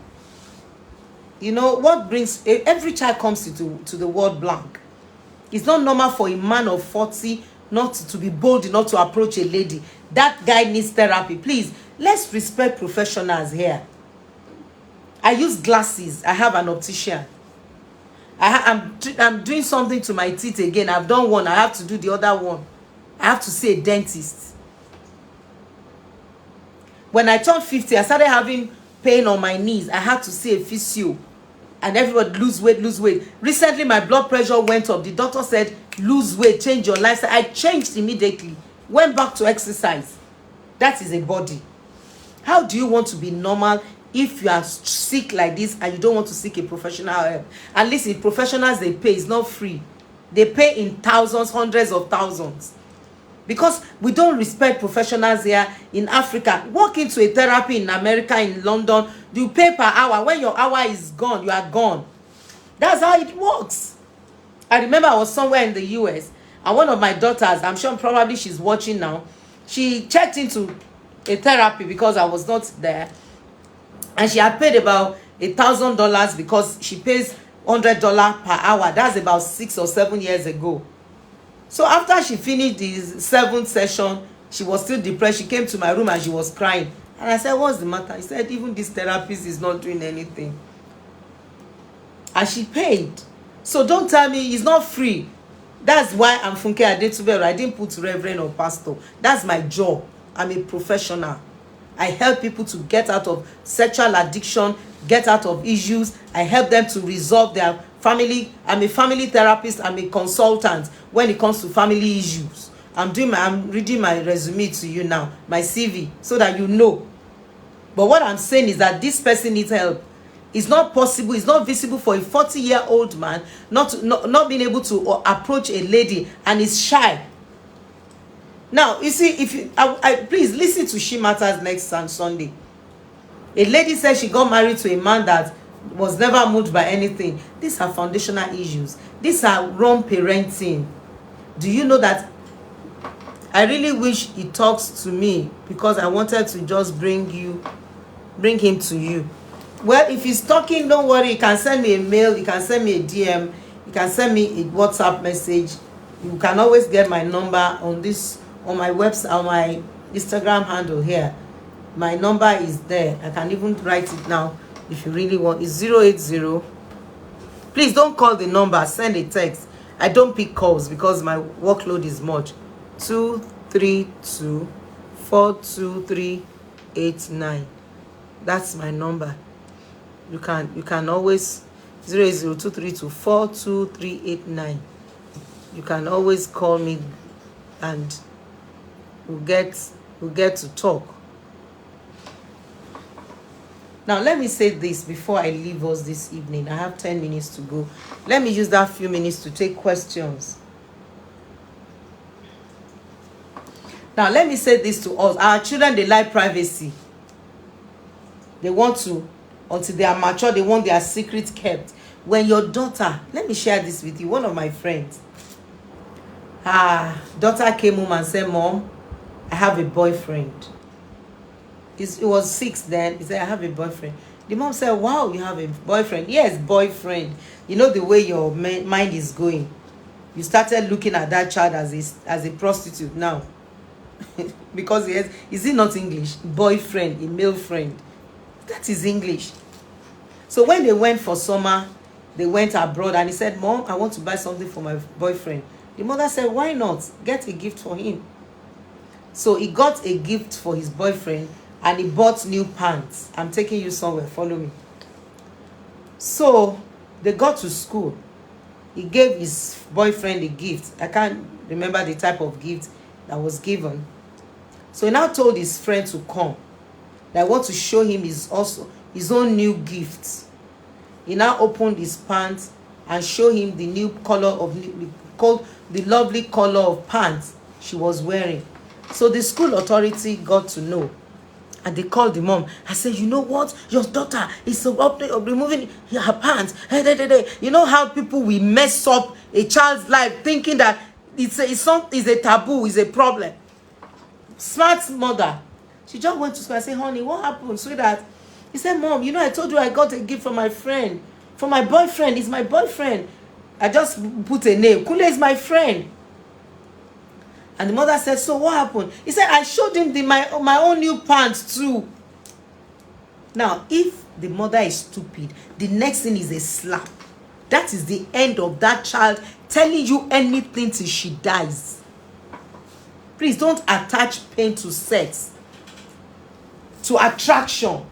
What brings every child comes to the world blank. It's not normal for a man of 40 not to be bold enough to approach a lady. That guy needs therapy. Please, let's respect professionals here. I use glasses. I have an optician. I'm doing something to my teeth again. I've done one. I have to do the other one. I have to see a dentist. When I turned 50, I started having pain on my knees. I had to see a physio. And everybody lose weight. Recently, my blood pressure went up. The doctor said, lose weight, change your lifestyle. I changed immediately. Went back to exercise. That is a body. How do you want to be normal if you are sick like this and you don't want to seek a professional help? And listen, professionals, they pay. It's not free. They pay in thousands, hundreds of thousands. Because we don't respect professionals here in Africa. Walk into a therapy in America, in London, you pay per hour. When your hour is gone, you are gone. That's how it works. I remember I was somewhere in the US, and one of my daughters, I'm sure probably she's watching now, she checked into a therapy because I was not there, and she had paid about $1,000 because she pays $100 per hour. That's about 6 or 7 years ago. So after she finished the 7th session, she was still depressed. She came to my room and she was crying. And I said, what's the matter? He said, even this therapist is not doing anything. And she paid. So don't tell me it's not free. That's why I'm funkeadetuberu. I didn't put reverend or pastor. That's my job. I'm a professional. I help people to get out of sexual addiction, get out of issues. I help them to resolve their family. I'm a family therapist. I'm a consultant when it comes to family issues. I'm reading my resume to you now, my CV, so that you know. But what I'm saying is that this person needs help. It's not possible, it's not visible for a 40-year-old man not being able to approach a lady and is shy. Now, you see, if you, please listen to She Matters next Sunday. A lady said she got married to a man that was never moved by anything. These are foundational issues. These are wrong parenting. Do you know that I really wish he talks to me because I wanted to just bring him to you. Well, if he's talking, don't worry. You can send me a mail. You can send me a DM. You can send me a WhatsApp message. You can always get my number on my website, on my Instagram handle here. My number is there. I can even write it now if you really want. It's 080. Please don't call the number. Send a text. I don't pick calls because my workload is much. 232-42389. That's my number. You can always 080-232-42389. You can always call me and we'll get to talk. Now let me say this before I leave us this evening. I have 10 minutes to go. Let me use that few minutes to take questions. Now let me say this to us. Our children, they like privacy. They want to, until they are mature, they want their secret kept. When your daughter, let me share this with you. One of my friends, her daughter came home and said, Mom, I have a boyfriend. It was 6 then. He said, I have a boyfriend. The mom said, wow, you have a boyfriend. Yes, boyfriend. You know the way your mind is going. You started looking at that child as a prostitute now. Because is it not English? Boyfriend, a male friend. That is English. So when they went for summer, they went abroad and he said, Mom, I want to buy something for my boyfriend. The mother said, why not? Get a gift for him. So he got a gift for his boyfriend and he bought new pants. I'm taking you somewhere. Follow me. So they got to school. He gave his boyfriend a gift. I can't remember the type of gift that was given. So he now told his friend to come. That I want to show him his own new gifts. He now opened his pants and showed him the new color of the lovely color of pants she was wearing. So the school authority got to know. And they called the mom. I said, you know what? Your daughter is removing her pants. You know how people will mess up a child's life thinking that it's a taboo, it's a problem. Smart mother. She just went to school and said, honey, what happened? So that he said, Mom, you know, I told you I got a gift from my friend. From my boyfriend. It's my boyfriend. I just put a name. Kule is my friend. And the mother said, so what happened? He said, I showed him my own new pants too. Now, if the mother is stupid, the next thing is a slap. That is the end of that child telling you anything till she dies. Please don't attach pain to sex, to attraction.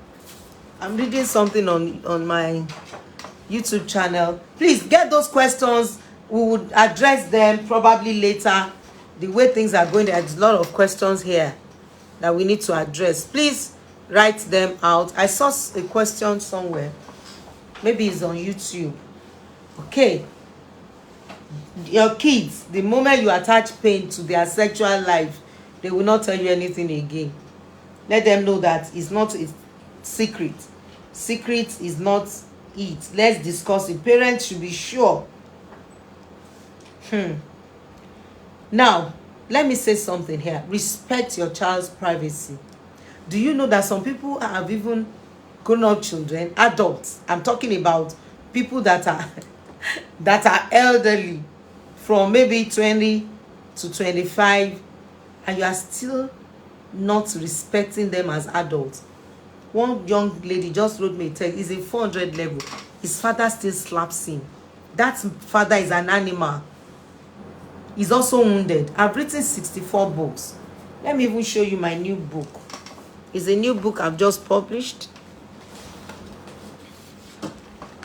I'm reading something on my YouTube channel. Please get those questions. We would address them probably later. The way things are going, there's a lot of questions here that we need to address. Please write them out. I saw a question somewhere. Maybe it's on YouTube. Okay. Your kids, the moment you attach pain to their sexual life, they will not tell you anything again. Let them know that it's not a secret. Secret is not it. Let's discuss it. Parents should be sure. Now, let me say something here. Respect your child's privacy. Do you know that some people have even grown-up children, adults? I'm talking about people that are elderly, from maybe 20 to 25, and you are still not respecting them as adults. One young lady just wrote me a text. He's in 400 level. His father still slaps him. That father is an animal. He's also wounded. I've written 64 books. Let me even show you my new book. It's a new book I've just published.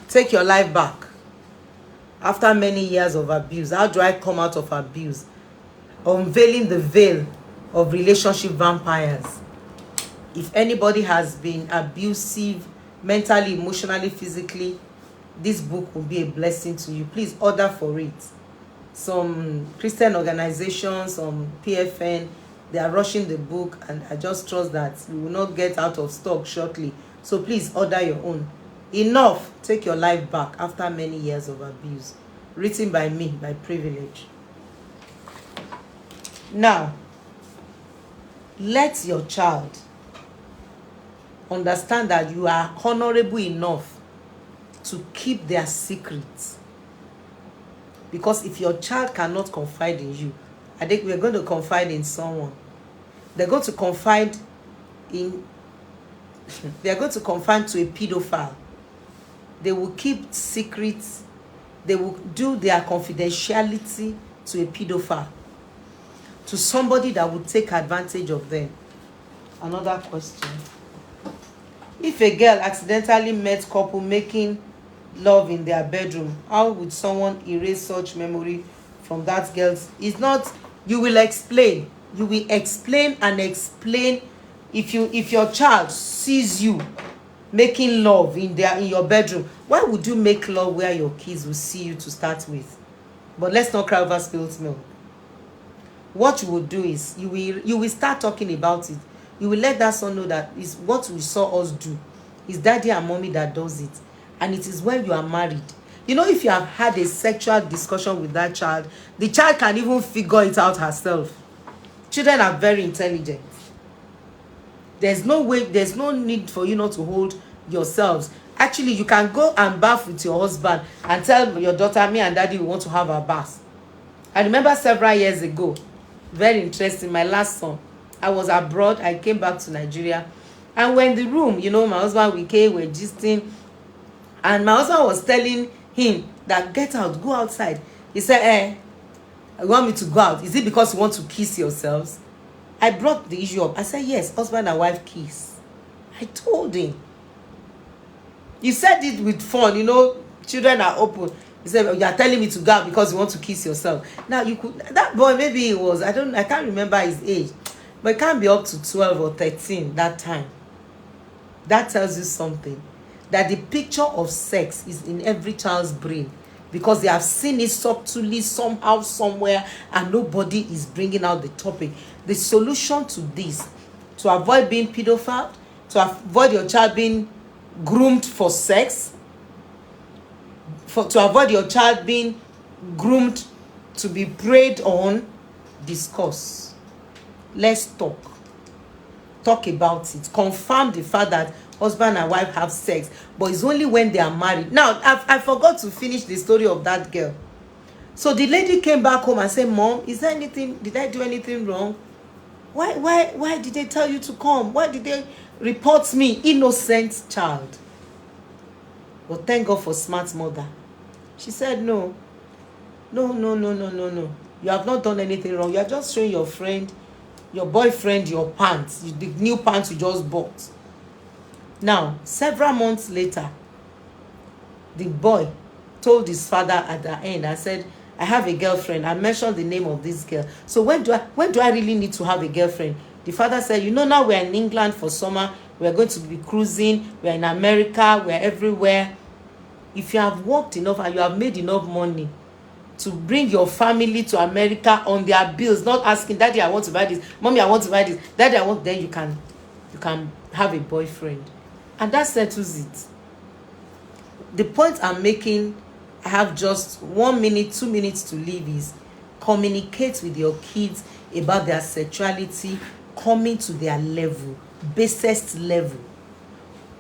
Take Your Life Back. After many years of abuse, how do I come out of abuse? Unveiling the veil of relationship vampires. If anybody has been abusive, mentally, emotionally, physically, this book will be a blessing to you. Please order for it. Some Christian organizations, some PFN, they are rushing the book, and I just trust that we will not get out of stock shortly. So please order your own. Enough. Take Your Life Back After Many Years of Abuse. Written by me, by privilege. Now, let your child understand that you are honorable enough to keep their secrets. Because if your child cannot confide in you, I think we're going to confide in someone. They're going to confide in they are going to confide to a pedophile. They will keep secrets. They will do their confidentiality to a pedophile, to somebody that will take advantage of them. Another question. If a girl accidentally met couple making love in their bedroom, how would someone erase such memory from that girl's? It's not, you will explain. You will explain and explain. If your child sees you making love in your bedroom, why would you make love where your kids will see you to start with? But let's not cry over spilled milk. What you will do is you will start talking about it. You will let that son know that is what we saw us do. It's daddy and mommy that does it. And it is when you are married. You know, if you have had a sexual discussion with that child, the child can even figure it out herself. Children are very intelligent. There's no need for you not to hold yourselves. Actually, you can go and bath with your husband and tell your daughter, me and daddy, we want to have a bath. I remember several years ago, very interesting, my last son, I was abroad, I came back to Nigeria, and we're in the room, you know, my husband, we came, we're gisting, and my husband was telling him that, get out, go outside. He said, you want me to go out? Is it because you want to kiss yourselves? I brought the issue up. I said, yes, husband and wife kiss. I told him. You said it with fun, you know, children are open. He said, you are telling me to go out because you want to kiss yourself. Now, you could, that boy, maybe it was, I can't remember his age, but it can't be up to 12 or 13 that time. That tells you something. That the picture of sex is in every child's brain, because they have seen it subtly, somehow, somewhere, and nobody is bringing out the topic. The solution to this, to avoid being pedophile, to avoid your child being groomed for sex, to avoid your child being groomed to be preyed on, discuss. Let's talk. Talk about it. Confirm the fact that husband and wife have sex, but it's only when they are married. Now, I forgot to finish the story of that girl. So the lady came back home and said, Mom, is there anything, did I do anything wrong? Why did they tell you to come? Why did they report me? Innocent child. But thank God for smart mother. She said, no. You have not done anything wrong. You are just showing your friend, your boyfriend, your pants, the new pants you just bought. Now, several months later, the boy told his father at the end, I said, I have a girlfriend. I mentioned the name of this girl. So when do I really need to have a girlfriend? The father said, you know, now we're in England for summer. We're going to be cruising. We're in America. We're everywhere. If you have worked enough and you have made enough money to bring your family to America on their bills, not asking, Daddy, I want to buy this. Mommy, I want to buy this. Daddy, I want, then you can have a boyfriend. And that settles it. The point I'm making, I have just 1 minute, 2 minutes to leave, is communicate with your kids about their sexuality, coming to their level, basest level.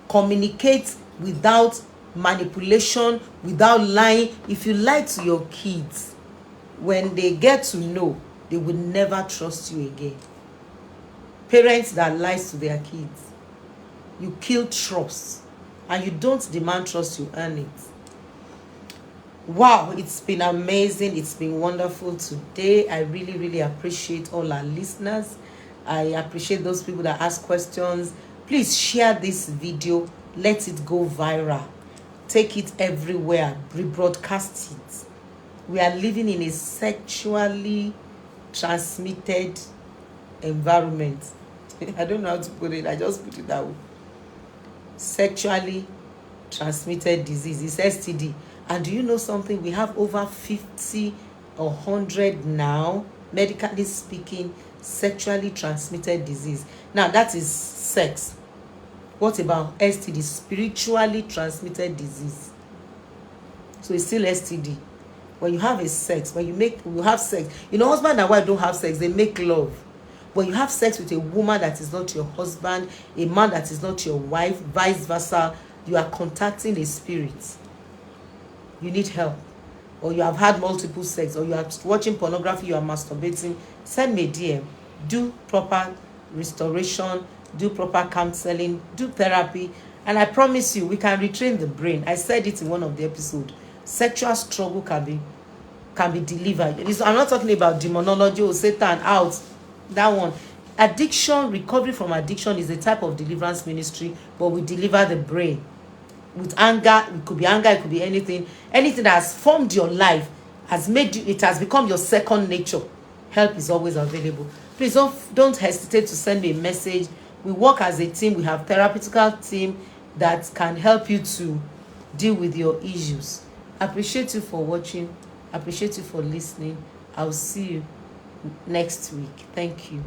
Communicate without manipulation, without lying. If you lie to your kids, when they get to know, they will never trust you again. Parents that lies to their kids, you kill trust, and you don't demand trust, you earn it. Wow, it's been amazing. It's been wonderful today. I really appreciate all our listeners. I appreciate those people that ask questions. Please share this video. Let it go viral. Take it everywhere. Rebroadcast it. We are living in a sexually transmitted environment. I don't know how to put it. I just put it that way. Sexually transmitted disease is STD. And do you know something? We have over 50 or 100 now, medically speaking, sexually transmitted disease. Now, that is sex. What about STD? Spiritually transmitted disease. So it's still STD. When you have a sex, when you have sex, you know, husband and wife don't have sex, they make love. But you have sex with a woman that is not your husband, a man that is not your wife, vice versa, you are contacting a spirit. You need help. Or you have had multiple sex, or you are watching pornography, you are masturbating, send me a DM. Do proper restoration, do proper counseling, do therapy, and I promise you, we can retrain the brain. I said it in one of the episodes. Sexual struggle can be delivered. I'm not talking about demonology or Satan out. That one. Addiction, recovery from addiction is a type of deliverance ministry, but we deliver the brain. With anger, it could be anger, it could be anything that has formed your life, has made you, it has become your second nature. Help is always available. Please don't hesitate to send me a message. We work as a team. We have therapeutical team that can help you to deal with your issues. Appreciate you for watching. Appreciate you for listening. I'll see you next week. Thank you.